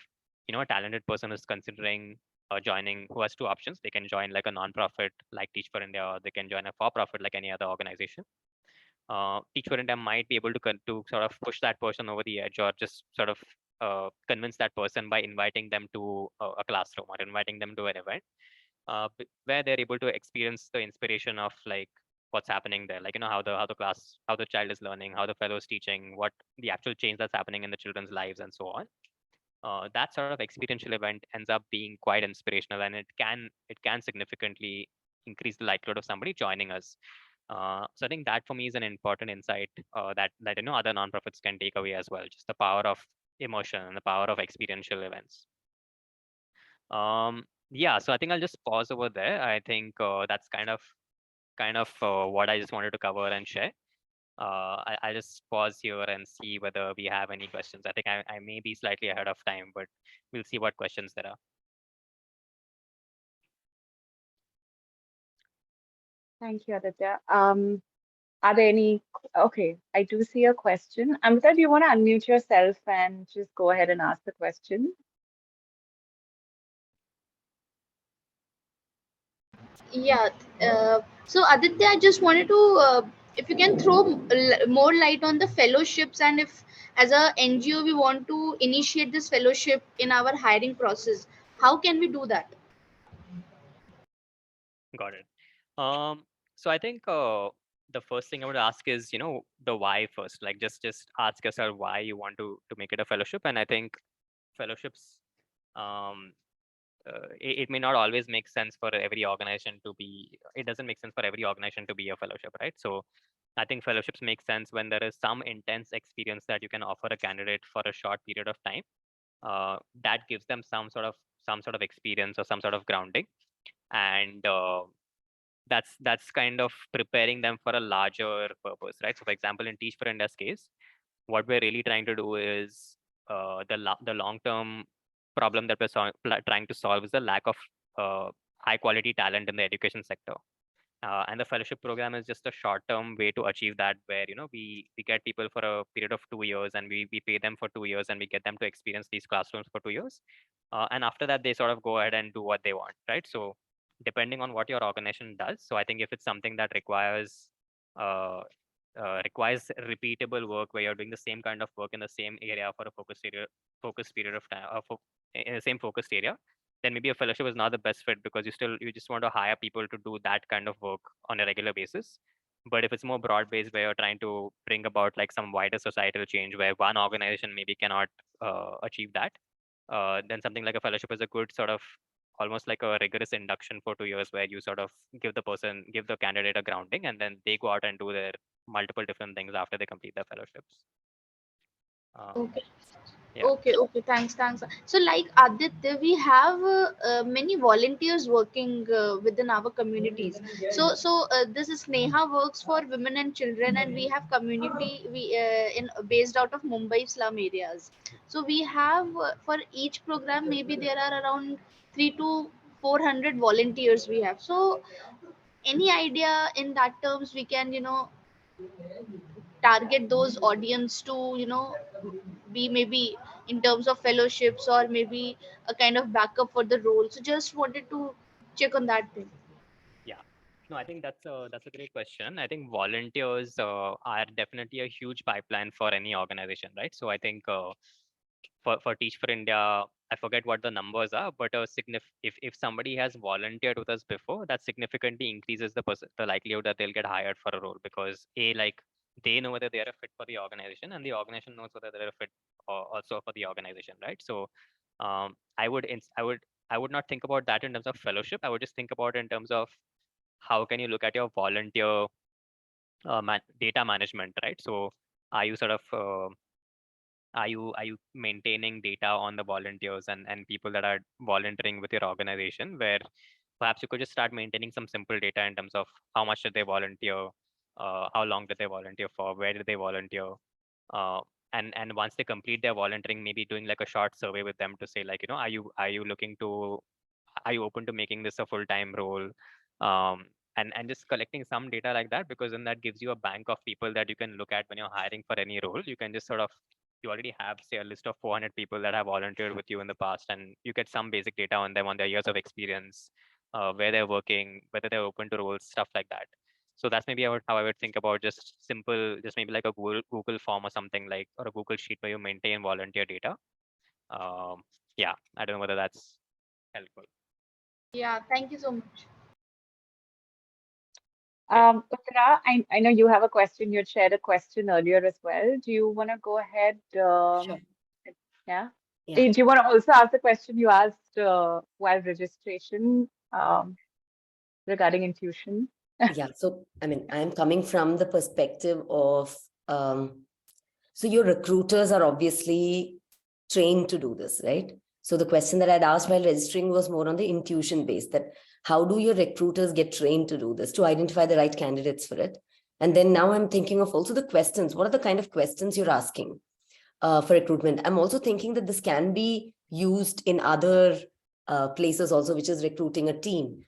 a talented person who's considering joining, who has two options, they can join like a nonprofit like Teach for India, or they can join a for-profit like any other organization. Teach for India might be able to sort of push that person over the edge, or just sort of convince that person by inviting them to a classroom or inviting them to an event, where they're able to experience the inspiration of like what's happening there, like how the child is learning, how the fellow is teaching, what the actual change that's happening in the children's lives, and so on. That sort of experiential event ends up being quite inspirational, and it can significantly increase the likelihood of somebody joining us. So I think that for me is an important insight that other nonprofits can take away as well, just the power of emotion and the power of experiential events. Yeah, so I think I'll just pause over there. I think that's kind of what I just wanted to cover and share. I'll just pause here and see whether we have any questions. I think I may be slightly ahead of time, but we'll see what questions there are. Thank you, Aditya. Are there any? Okay, I do see a question. Amrita, do you want to unmute yourself and just go ahead and ask the question? Yeah. So Aditya, I just wanted to, if you can throw more light on the fellowships, and if as a NGO we want to initiate this fellowship in our hiring process, how can we do that? Got it. So I think the first thing I would ask is, the why first. Like just ask yourself why you want to make it a fellowship. And I think fellowships, um, it may not always make sense for every organization to be. It doesn't make sense for every organization to be a fellowship, right? So I think fellowships make sense when there is some intense experience that you can offer a candidate for a short period of time. That gives them some sort of experience or some sort of grounding, and that's kind of preparing them for a larger purpose, right? So for example, in Teach for India's case, what we're really trying to do is the long-term problem that we're trying to solve is the lack of high quality talent in the education sector. And the fellowship program is just a short-term way to achieve that, where we get people for a period of 2 years, and we pay them for 2 years, and we get them to experience these classrooms for 2 years. And after that, they sort of go ahead and do what they want, right? So depending on what your organization does. So I think if it's something that uh, requires repeatable work, where you're doing the same kind of work in the same area for a focused period of time, in the same focused area, then maybe a fellowship is not the best fit, because you just want to hire people to do that kind of work on a regular basis. But if it's more broad based, where you're trying to bring about like some wider societal change, where one organization maybe cannot achieve that, then something like a fellowship is a good sort of almost like a rigorous induction for 2 years, where you sort of give the candidate a grounding, and then they go out and do their multiple different things after they complete their fellowships. Okay. Yeah. Okay. Thanks. So, like Aditya, we have many volunteers working within our communities. So this is Neha works for women and children, and we have community in based out of Mumbai slum areas. So we have for each program maybe there are around 3 to 400 volunteers we have. So any idea in that terms we can target those audience to be maybe in terms of fellowships or maybe a kind of backup for the role. So just wanted to check on that thing. Yeah. No, I think that's a great question. I think volunteers are definitely a huge pipeline for any organization, right? So I think for Teach for India, I forget what the numbers are, but if somebody has volunteered with us before, that significantly increases the likelihood that they'll get hired for a role, because like they know whether they are a fit for the organization, and the organization knows whether they're a fit also for the organization, right? So I would not think about that in terms of fellowship. I would just think about it in terms of how can you look at your volunteer data management, right? So are you sort of are you maintaining data on the volunteers and people that are volunteering with your organization, where perhaps you could just start maintaining some simple data in terms of how much did they volunteer, how long did they volunteer for, where did they volunteer, uh, and once they complete their volunteering, maybe doing like a short survey with them to say, like, are you open to making this a full-time role, um, and just collecting some data like that, because then that gives you a bank of people that you can look at when you're hiring for any role. You can just sort of, you already have, say, a list of 400 people that have volunteered with you in the past, and you get some basic data on them, on their years of experience, where they're working, whether they're open to roles, stuff like that. So that's maybe how I would think about just simple, just maybe like a Google form or something, like, or a Google sheet where you maintain volunteer data. um, yeah, I don't know whether that's helpful. Yeah, thank you so much. Yeah. Uttara, I know you have a question. You had shared a question earlier as well. Do you want to go ahead? Sure. Yeah. Yeah. Do you want to also ask the question you asked while registration regarding intuition? Yeah. So, I mean, I'm coming from the perspective of, so your recruiters are obviously trained to do this, right? So the question that I'd asked while registering was more on the intuition base, that how do your recruiters get trained to do this, to identify the right candidates for it? And then now I'm thinking of also the questions. What are the kind of questions you're asking for recruitment? I'm also thinking that this can be used in other places also, which is recruiting a team,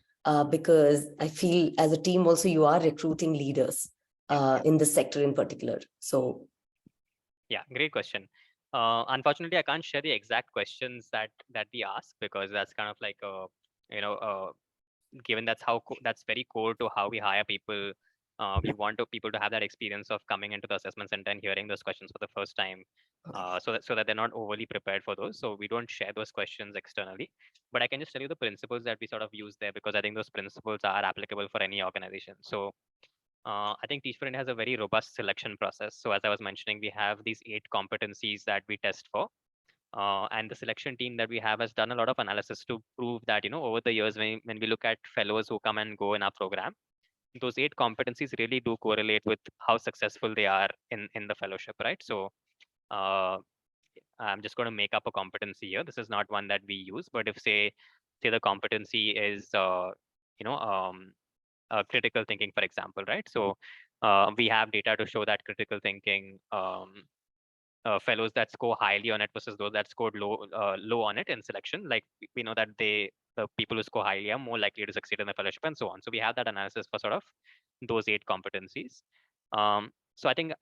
because I feel as a team also you are recruiting leaders in this sector in particular. So Yeah, great question. Unfortunately, I can't share the exact questions that we ask, because that's kind of like you know, given that's very core to how we hire people. We want people to have that experience of coming into the assessment center and hearing those questions for the first time, so that they're not overly prepared for those. So we don't share those questions externally. But I can just tell you the principles that we sort of use there, because I think those principles are applicable for any organization. So I think Teach for India has a very robust selection process. So as I was mentioning, we have these 8 competencies that we test for. And the selection team that we have has done a lot of analysis to prove that, over the years, when we look at fellows who come and go in our program, those 8 competencies really do correlate with how successful they are in the fellowship, right? So uh, I'm just going to make up a competency here. This is not one that we use, but if say the competency is, you know, um, critical thinking, for example, right? So we have data to show that critical thinking fellows that score highly on it versus those that scored low on it in selection. Like we know that the people who score highly are more likely to succeed in the fellowship and so on. So we have that analysis for sort of those 8 competencies. So I think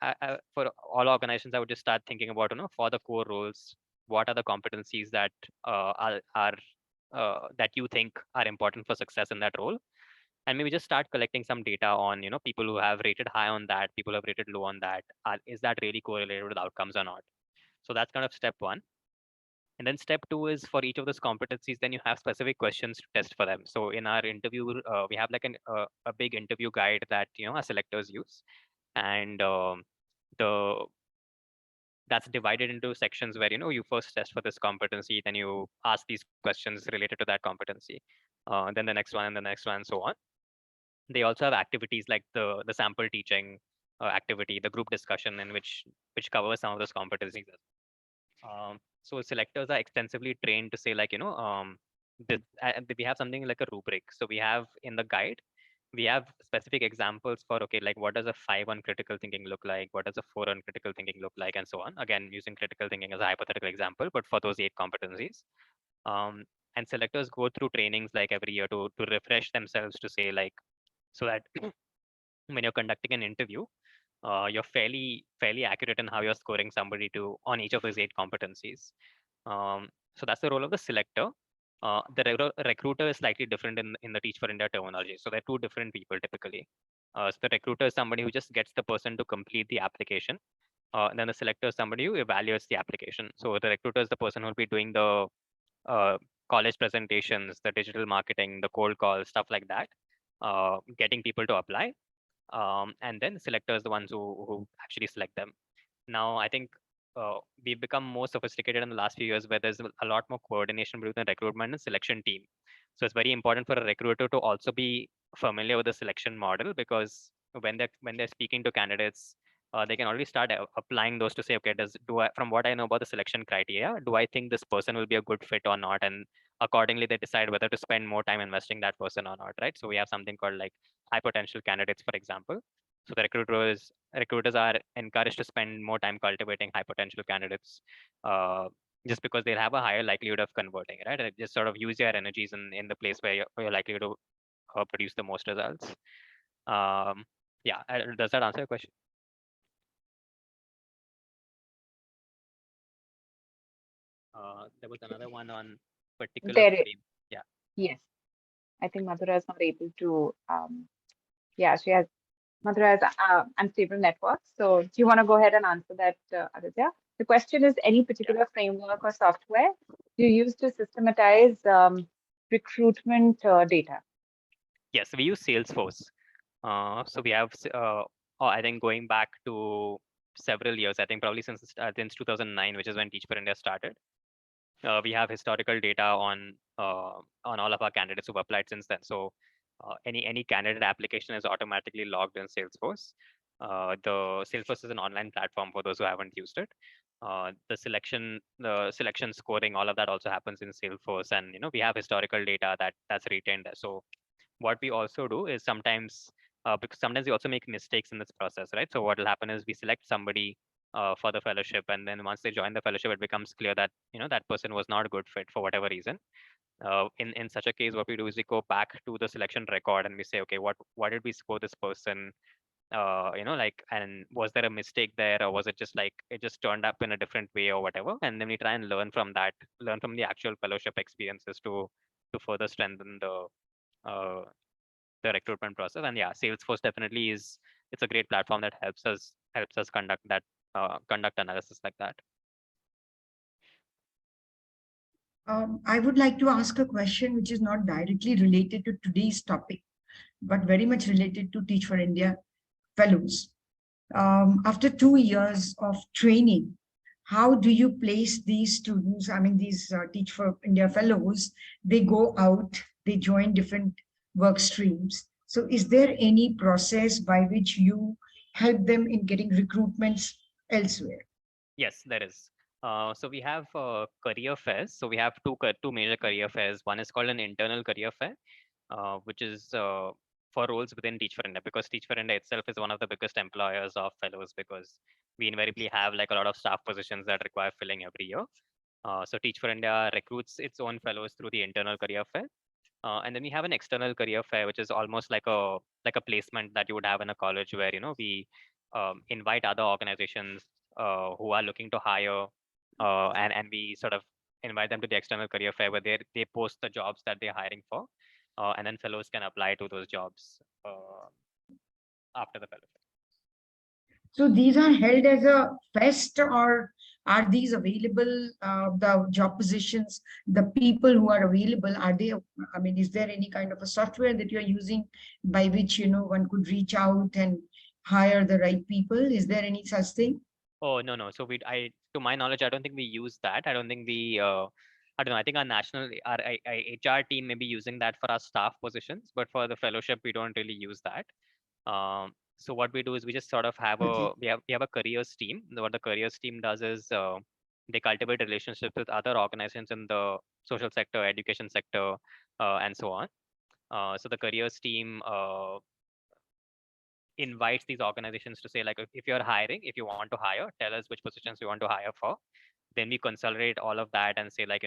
for all organizations, I would just start thinking about, for the core roles, what are the competencies that are that you think are important for success in that role, and maybe just start collecting some data on people who have rated high on that, people who have rated low on that. Is that really correlated with outcomes or not? So that's kind of step 1. And then step 2 is for each of those competencies, then you have specific questions to test for them. So in our interview, we have like a big interview guide that our selectors use, and the that's divided into sections where you first test for this competency, then you ask these questions related to that competency, then the next one and the next one and so on. They also have activities like the sample teaching activity, the group discussion, in which covers some of those competencies. So selectors are extensively trained to say, like, we have something like a rubric. So we have in the guide, we have specific examples for, okay, like what does a 5 on critical thinking look like? What does a 4 on critical thinking look like? And so on. Again, using critical thinking as a hypothetical example, but for those 8 competencies. And selectors go through trainings like every year to refresh themselves to say, like, so that when you're conducting an interview, you're fairly accurate in how you're scoring somebody to on each of those 8 competencies. So that's the role of the selector. The recruiter is slightly different in the Teach for India terminology. So they're 2 different people typically. So the recruiter is somebody who just gets the person to complete the application. Then the selector is somebody who evaluates the application. So the recruiter is the person who will be doing the college presentations, the digital marketing, the cold calls, stuff like that, getting people to apply. And then the selector is the ones who actually select them. Now, I think we've become more sophisticated in the last few years, where there's a lot more coordination between the recruitment and selection team. So it's very important for a recruiter to also be familiar with the selection model, because when they're speaking to candidates, they can already start applying those to say, okay, from what I know about the selection criteria, do I think this person will be a good fit or not? And accordingly, they decide whether to spend more time investing that person or not, right? So we have something called like high potential candidates, for example. So the recruiters are encouraged to spend more time cultivating high potential candidates, just because they'll have a higher likelihood of converting, right? And just sort of use your energies in the place where you're likely to produce the most results. Yeah, does that answer your question? There was another one on particular There is, frame. Yeah. yes. I think Madhura is not able to, yeah, Madhura has unstable network. So do you want to go ahead and answer that, Aditya? The question is, any particular framework or software you use to systematize recruitment data? Yes, we use Salesforce. So we have, I think going back to several years, I think probably since 2009, which is when Teach for India started. We have historical data on all of our candidates who've applied since then. So any candidate application is automatically logged in Salesforce. The Salesforce is an online platform for those who haven't used it. The selection scoring, all of that also happens in Salesforce, and we have historical data that's retained there. So what we also do is sometimes, because sometimes we also make mistakes in this process, right? So what will happen is we select somebody for the fellowship, and then once they join the fellowship, it becomes clear that that person was not a good fit for whatever reason. In such a case, what we do is we go back to the selection record and we say, okay, what did we score this person? Like, and was there a mistake there, or was it just like it just turned up in a different way or whatever? And then we try and learn from that, learn from the actual fellowship experiences to further strengthen uh, the recruitment process. And yeah, Salesforce definitely it's a great platform that helps us conduct that conduct analysis like that. I would like to ask a question which is not directly related to today's topic, but very much related to Teach for India fellows. After 2 years of training, how do you place these students? I mean, these Teach for India fellows, they go out, they join different work streams. So is there any process by which you help them in getting recruitments elsewhere? Yes, there is. So we have career fairs. So we have two major career fairs. One is called an internal career fair, which is for roles within Teach for India, because Teach for India itself is one of the biggest employers of fellows, because we invariably have like a lot of staff positions that require filling every year. So Teach for India recruits its own fellows through the internal career fair. And then we have an external career fair, which is almost like a placement that you would have in a college, where we invite other organizations who are looking to hire, and we sort of invite them to the external career fair, where they post the jobs that they're hiring for, and then fellows can apply to those jobs after the fellowship. So these are held as a fest, or are these available, the job positions, the people who are available, are they, I mean, is there any kind of a software that you're using by which, one could reach out and hire the right people? Is there any such thing? Oh, no. So to my knowledge, I don't think we use that. I don't think we, I don't know. I think our HR team may be using that for our staff positions, but for the fellowship, we don't really use that. So what we do is we just sort of have we have a careers team. What the careers team does is they cultivate relationships with other organizations in the social sector, education sector, and so on. So the careers team invites these organizations to say, like, if you're hiring, if you want to hire, tell us which positions you want to hire for. Then we consolidate all of that and say, like,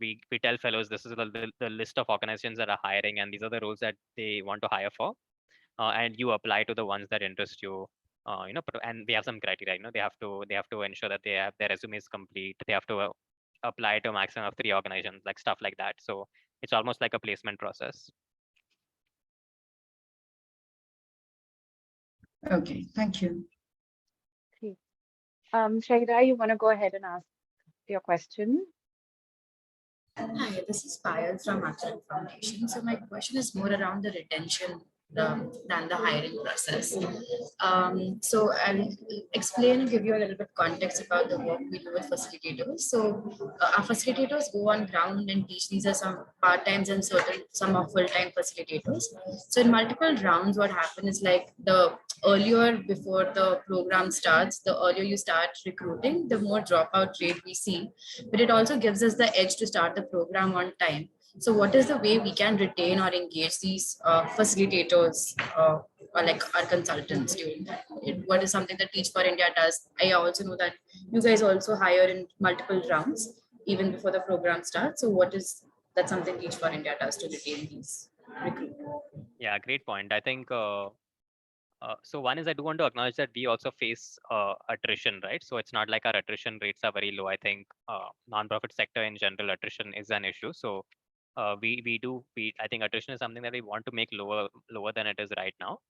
we tell fellows this is the list of organizations that are hiring, and these are the roles that they want to hire for. And you apply to the ones that interest you. And we have some criteria. They have to ensure that their resume is complete. They have to apply to a maximum of 3 organizations, like stuff like that. So it's almost like a placement process. Okay, thank you. Okay. Shahida, you want to go ahead and ask your question? Hi, this is Payal from Action Foundation. So my question is more around the retention than the hiring process. So I'll explain and give you a little bit context about the work we do with facilitators. So our facilitators go on ground and teach. These are some part-times and some are full-time facilitators. So in multiple rounds, what happens is, like, the earlier before the program starts, the earlier you start recruiting, the more dropout rate we see. But it also gives us the edge to start the program on time. So what is the way we can retain or engage these facilitators or like our consultants during that? What is something that Teach for India does? I also know that you guys also hire in multiple rounds even before the program starts. So what is that something Teach for India does to retain these recruits? Yeah, great point. I think so one is, I do want to acknowledge that we also face attrition, right? So it's not like our attrition rates are very low. I think nonprofit sector in general, attrition is an issue. So I think attrition is something that we want to make lower than it is right now.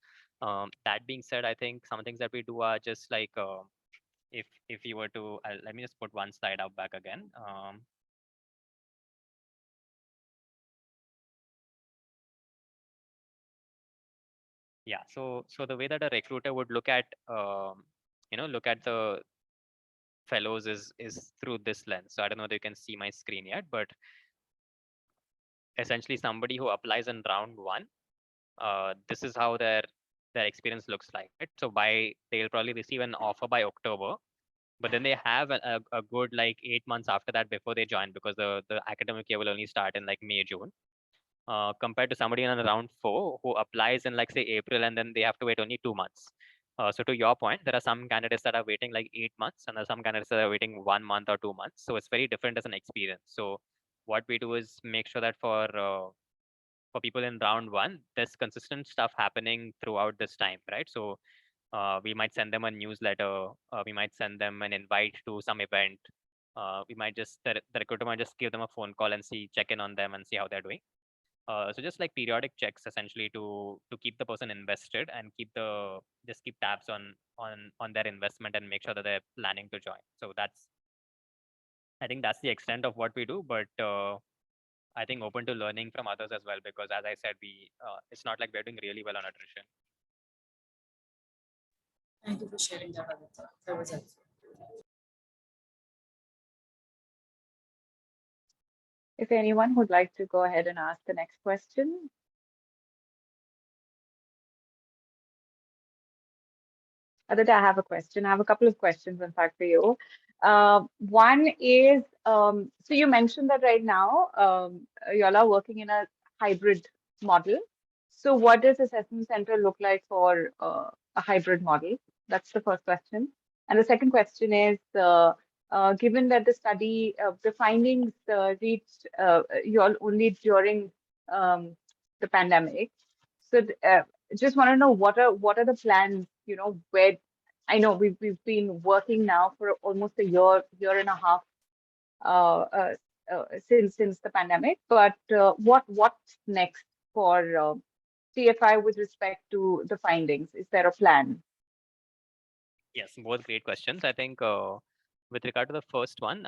That being said, I think some things that we do are just like, if you were to, let me just put one slide out back again. Yeah, so the way that a recruiter would look at the fellows is through this lens. So I don't know if you can see my screen yet, but essentially somebody who applies in round 1, this is how their experience looks like, right? So they'll probably receive an offer by October, but then they have a good like 8 months after that before they join, because the academic year will only start in like May, June. Compared to somebody in round 4 who applies in, like, say, April, and then they have to wait only 2 months. So to your point, there are some candidates that are waiting like 8 months, and there are some candidates that are waiting 1 month or 2 months. So it's very different as an experience. So what we do is make sure that for people in round 1, there's consistent stuff happening throughout this time, right? So we might send them a newsletter. We might send them an invite to some event. We might just the recruiter might just give them a phone call and check in on them and see how they're doing. So just like periodic checks, essentially, to keep the person invested and keep tabs on their investment and make sure that they're planning to join. So I think that's the extent of what we do, but I think open to learning from others as well, because as I said, it's not like we're doing really well on attrition. Thank you for sharing that, Aditya. That was helpful. If anyone would like to go ahead and ask the next question. Aditya, I have a question. I have a couple of questions, in fact, for you. One is, so you mentioned that right now, y'all are working in a hybrid model. So what does assessment center look like for a hybrid model? That's the first question. And the second question is, given that the study, the findings reached you all only during the pandemic, so just want to know what are the plans? You know, where I know we've been working now for almost a year and a half uh, uh, since the pandemic, but what's next for TFI with respect to the findings? Is there a plan? Yes, both great questions. I think with regard to the first one,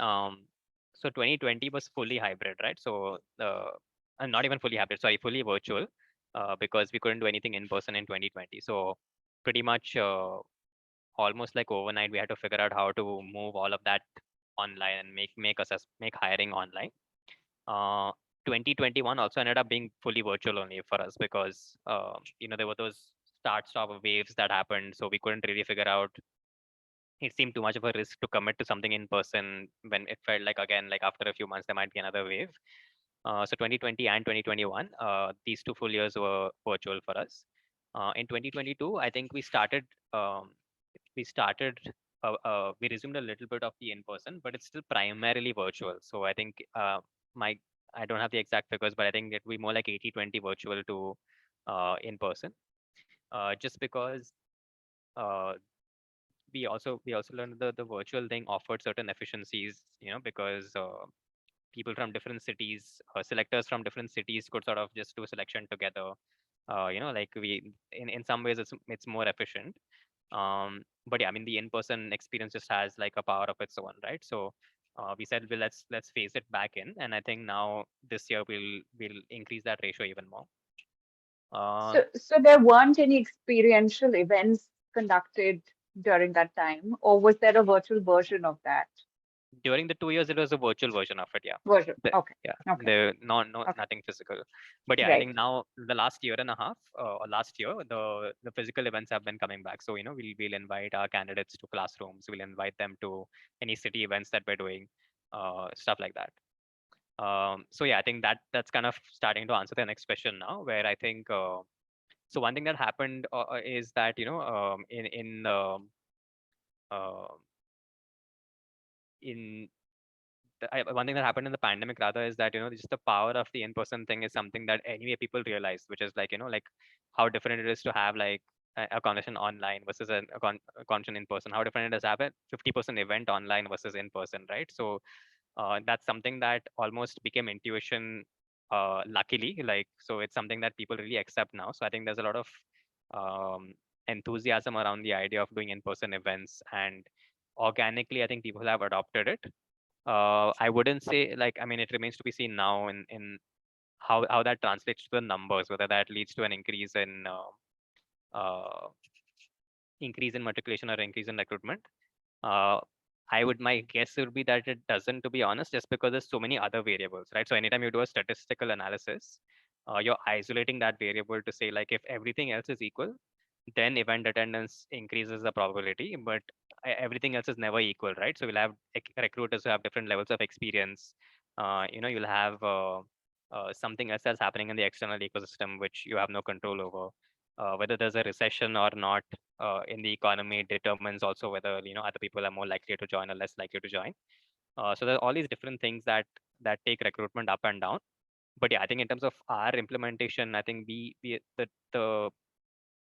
so 2020 was fully hybrid, right? So not even fully hybrid, sorry, fully virtual, because we couldn't do anything in person in 2020. So pretty much almost like overnight, we had to figure out how to move all of that online and make hiring online. Uh, 2021 also ended up being fully virtual only for us because there were those start-stop waves that happened, so we couldn't really figure out. It seemed too much of a risk to commit to something in person when it felt like, again, like after a few months there might be another wave. So 2020 and 2021, these 2 full years were virtual for us. In 2022, I think um, we resumed a little bit of the in-person, but it's still primarily virtual. So I think my I don't have the exact figures, but I think it will be more like 80-20 virtual to in-person, just because uh, we also learned the virtual thing offered certain efficiencies, because people from different cities, selectors from different cities could sort of just do a selection together. Like we in some ways it's more efficient. But yeah, I mean the in-person experience just has like a power of its own, right? So we said, well, let's phase it back in, and I think now this year we'll increase that ratio even more. So there weren't any experiential events conducted during that time, or was there a virtual version of that During the 2 years, it was a virtual version of it. Yeah. version? Okay, Yeah. okay, okay, Nothing physical. But yeah, I right. think now the last year and a half, or last year, the physical events have been coming back. So we'll invite our candidates to classrooms. We'll invite them to any city events that we're doing, stuff like that. So yeah, I think that's kind of starting to answer the next question now, where I think so one thing that happened is that uh, in one thing that happened in the pandemic rather is that just the power of the in-person thing is something that anyway people realize, which is like like how different it is to have like a conversation online versus a conversation in person. How different it is to have a 50% event online versus in person, right? So that's something that almost became intuition, luckily. Like, so it's something that people really accept now. So I think there's a lot of um, enthusiasm around the idea of doing in-person events, and organically I think people have adopted it. I wouldn't say, like, I mean, it remains to be seen now in how that translates to the numbers, whether that leads to an uh, increase in matriculation or increase in recruitment. Uh, my guess would be that it doesn't, to be honest, just because there's so many other variables, right? So anytime you do a statistical analysis, you're isolating that variable to say, like, if everything else is equal, then event attendance increases the probability, but everything else is never equal, right? So we'll have recruiters who have different levels of experience. You'll have something else that's happening in the external ecosystem, which you have no control over. Whether there's a recession or not in the economy determines also whether other people are more likely to join or less likely to join. So there are all these different things that take recruitment up and down. But yeah, I think in terms of our implementation, I think the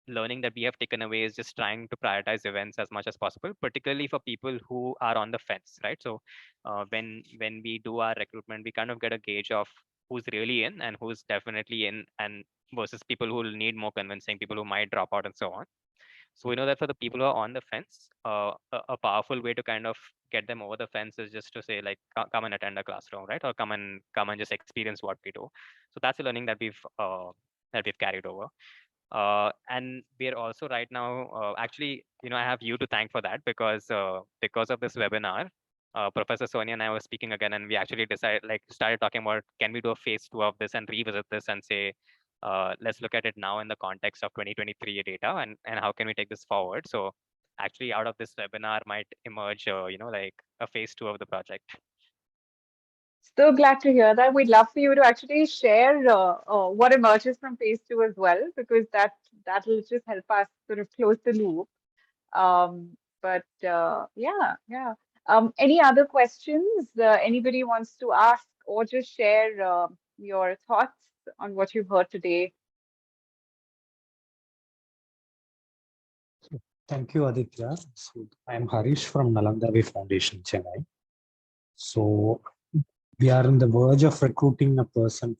learning that we have taken away is just trying to prioritize events as much as possible, particularly for people who are on the fence, right? So when we do our recruitment, we kind of get a gauge of who's really in and who's definitely in, and versus people who will need more convincing, people who might drop out, and so on. So we know that for the people who are on the fence, a powerful way to kind of get them over the fence is just to say, like, come and attend a classroom, right? Or come and just experience what we do. So that's the learning that we've carried over. And we're also right now, actually, I have you to thank for that, because of this webinar, Professor Sonia and I were speaking again, and we actually started talking about, can we do a phase 2 of this and revisit this and say, let's look at it now in the context of 2023 data, and how can we take this forward? So actually, out of this webinar might emerge, like a phase 2 of the project. So glad to hear that. We'd love for you to actually share what emerges from phase 2 as well, because that'll just help us sort of close the loop. But yeah. Any other questions anybody wants to ask, or just share your thoughts on what you've heard today? Thank you, Aditya. So I am Harish from Nalandavi Foundation, Chennai. So we are on the verge of recruiting a person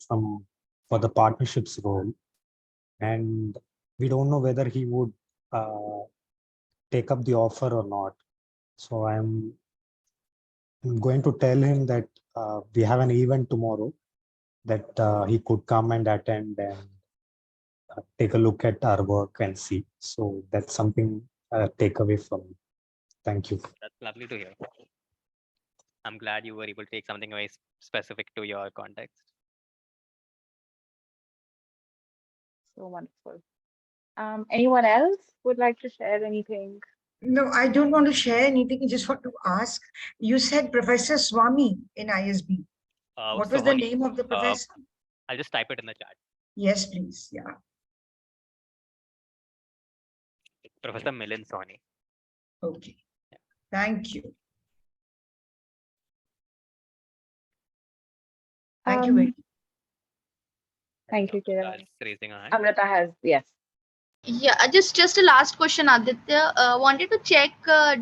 for the partnerships role, and we don't know whether he would take up the offer or not. So I'm going to tell him that we have an event tomorrow, that he could come and attend and take a look at our work and see. So that's something take away from me. Thank you. That's lovely to hear. I'm glad you were able to take something very specific to your context. So wonderful. Anyone else would like to share anything? No, I don't want to share anything. I just want to ask. You said Professor Swami in ISB. What was the Sohani, name of the professor? I'll just type it in the chat. Yes, please. Yeah. Professor Milind Sohani. Okay. Thank you. Thank you very much. Thank you, Kiran. That's raising a hand. Amrita has, yes. Yeah, just a last question, Aditya. Wanted to check,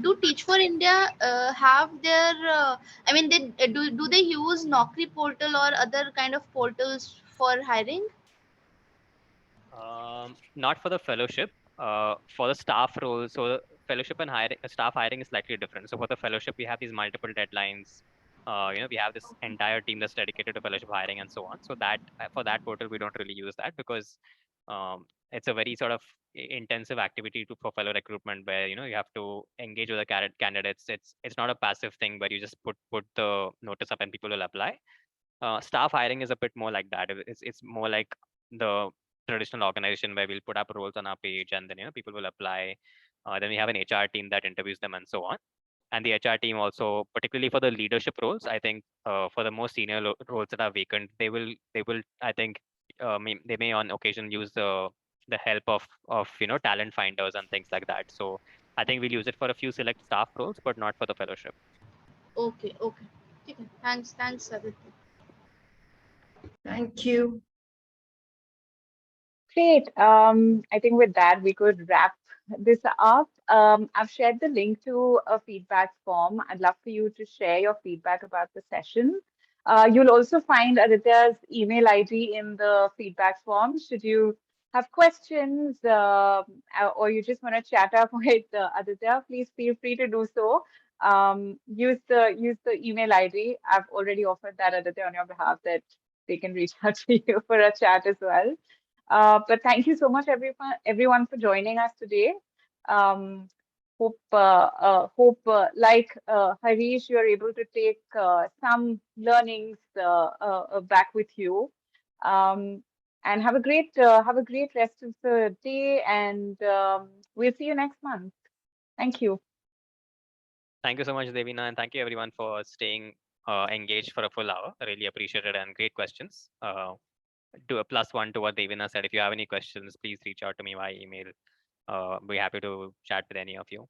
do Teach for India have their, I mean, do they use Naukri portal or other kind of portals for hiring? Not for the fellowship, for the staff role. So the fellowship and staff hiring is slightly different. So for the fellowship, we have these multiple deadlines. We have this entire team that's dedicated to fellowship hiring and so on. So that for that portal, we don't really use that because it's a very sort of intensive activity for fellow recruitment where you have to engage with the candidates. It's not a passive thing where you just put the notice up and people will apply. Staff hiring is a bit more like that. It's more like the traditional organization where we'll put up roles on our page and then people will apply. Then we have an HR team that interviews them and so on. And the HR team also, particularly for the leadership roles, I think for the most senior roles that are vacant, they will I think they may on occasion use the help of talent finders and things like that. So I think we'll use it for a few select staff roles, but not for the fellowship. Okay. Thanks, Aditya. Thank you. Great. I think with that, we could wrap this up. I've shared the link to a feedback form. I'd love for you to share your feedback about the session. You'll also find Aditya's email ID in the feedback form. Should you have questions or you just want to chat up with Aditya, please feel free to do so. Use the email ID. I've already offered that, Aditya, on your behalf, that they can reach out to you for a chat as well. But thank you so much, everyone for joining us today. Hope like Harish, you're able to take some learnings back with you. And have a great rest of the day, and we'll see you next month. Thank you. Thank you so much, Devina, and thank you everyone for staying engaged for a full hour. I really appreciate it, and great questions. Do a +1 to what Devina said. If you have any questions, please reach out to me via email. Be happy to chat with any of you.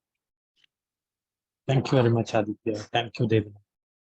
Thank you very much, Aditya. Thank you, David.